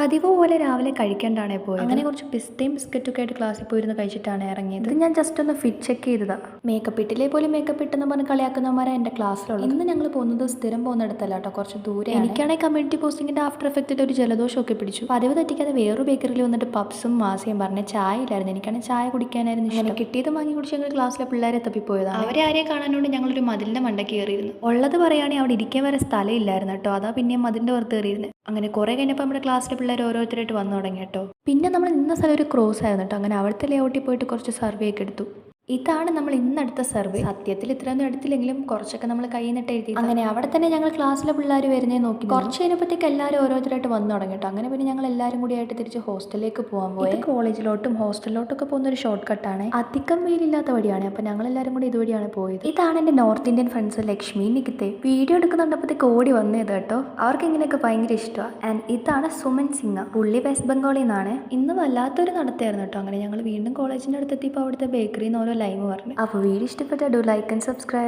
പതിവ് പോലെ രാവിലെ കഴിക്കേണ്ടാണേ പോയത്. അങ്ങനെ കുറച്ച് പിസ്തയും ബിസ്ക്കറ്റൊക്കെ ആയിട്ട് ക്ലാസ്സിൽ പോയിരുന്ന് കഴിച്ചിട്ടാണ് ഇറങ്ങിയത്. ഇത് ഞാൻ ജസ്റ്റ് ഒന്ന് ഫിറ്റ് ചെക്ക് ചെയ്തതാണ്. മേക്കപ്പ് ഇട്ടില്ലേ പോലും മേക്കപ്പ് ഇട്ടെന്ന് പറഞ്ഞ് കളിയാക്കുന്നവന്മാരാണ് എൻ്റെ ക്ലാസ്സിലുള്ളത്. ഇന്ന് ഞങ്ങൾ പോകുന്നത് സ്ഥിരം പോകുന്നിടത്തല്ല കേട്ടോ, കുറച്ച് ദൂരെ. എനിക്കാണെങ്കിൽ കമ്മ്യൂണിറ്റി പോസ്റ്റിങ്ങിൻ്റെ ആഫ്റ്റർ എഫക്റ്റിൽ ഒരു ജലദോഷമൊക്കെ പിടിച്ചു. പതിവ് തെറ്റിക്കാതെ വേറൊരു ബേക്കറിയിൽ വന്നിട്ട് പപ്സും മാസയും പറഞ്ഞ ചായ ഇല്ലായിരുന്നു. എനിക്കാണെങ്കിൽ ചായ കുടിക്കാനായിരുന്നു. ഇങ്ങനെ കിട്ടിയത് വാങ്ങി കുടിച്ച് ഞങ്ങൾ ക്ലാസ്സിലെ പിള്ളേരെ തപ്പിപ്പോയതാണ്. അവരെ ആരെയും കാണാനോട് ഞങ്ങളൊരു മതിലിൻ്റെ മണ്ടയ്ക്ക് കയറിയിരുന്നു. ഉള്ളത് പറയുകയാണെങ്കിൽ അവിടെ ഇരിക്കാൻ വരെ സ്ഥലം ഇല്ലായിരുന്നു കേട്ടോ. അതാ പിന്നെയും മതിലിൻ്റെ പുറത്ത് കയറിയിരുന്നത്. അങ്ങനെ കുറേ കഴിഞ്ഞപ്പോൾ നമ്മുടെ ക്ലാസ്സിലെ പിള്ളേർ ഓരോരുത്തരായിട്ട് വന്നു തുടങ്ങി കേട്ടോ. പിന്നെ നമ്മൾ നിന്ന സ്ഥലം ഒരു ക്രോസ് ആയിരുന്നു കേട്ടോ. അങ്ങനെ അവിടുത്തെ ലേഔട്ടിൽ പോയിട്ട് കുറച്ച് സർവേ ഒക്കെ എടുത്തു. ഇതാണ് നമ്മൾ ഇന്നെടുത്ത സർവേ. സത്യത്തിൽ ഇത്രയൊന്നും എടുത്തില്ലെങ്കിലും കുറച്ചൊക്കെ നമ്മൾ കയ്യിൽ നിന്നിട്ട് എഴുതി. അങ്ങനെ അവിടെ തന്നെ ഞങ്ങൾ ക്ലാസ്സിലെ പിള്ളേർ വരുന്നേ നോക്കി. കുറച്ച് കഴിഞ്ഞപ്പോഴത്തേക്ക് എല്ലാവരും ഓരോരുത്തരായിട്ട് വന്നു തുടങ്ങി കേട്ടോ. അങ്ങനെ പിന്നെ ഞങ്ങൾ എല്ലാവരും കൂടി ആയിട്ട് തിരിച്ച് ഹോസ്റ്റലിലേക്ക് പോകാൻ പോയി. കോളേജിലോട്ടും ഹോസ്റ്റലിലോട്ടും ഒക്കെ പോകുന്ന ഒരു ഷോർട്ട് കട്ടാണ്. അധികം വെയിലില്ലാത്ത വഴിയാണ്. അപ്പോൾ ഞങ്ങൾ എല്ലാവരും കൂടി ഇതുവഴിയാണ് പോയത്. ഇതാണ് എൻ്റെ നോർത്ത് ഇന്ത്യൻ ഫ്രണ്ട്സ് ലക്ഷ്മി, നികിത്തെ. വീഡിയോ എടുക്കുന്നുണ്ടപ്പോഴത്തേക്ക് ഓടി വന്നത് കേട്ടോ. അവർക്ക് ഇങ്ങനെയൊക്കെ ഭയങ്കര ഇഷ്ടമാണ്. ആൻഡ് ഇതാണ് സുമൻ സിംഗ്, പുള്ളി വെസ്റ്റ് ബംഗാളിൽ നിന്നാണ്. ഇന്ന് വല്ലാത്തൊരു നടത്തായിരുന്നു കേട്ടോ. അങ്ങനെ ഞങ്ങൾ വീണ്ടും കോളേജിൻ്റെ അടുത്തെത്തിയപ്പോൾ അവിടുത്തെ ബേക്കറിയിൽ നിന്ന് ഓരോ ലൈവ് പറഞ്ഞു. അപ്പോൾ വീഡിയോ ഇഷ്ടപ്പെട്ടാൽ ഡു ലൈക്ക് ആൻഡ് സബ്സ്ക്രൈബ്.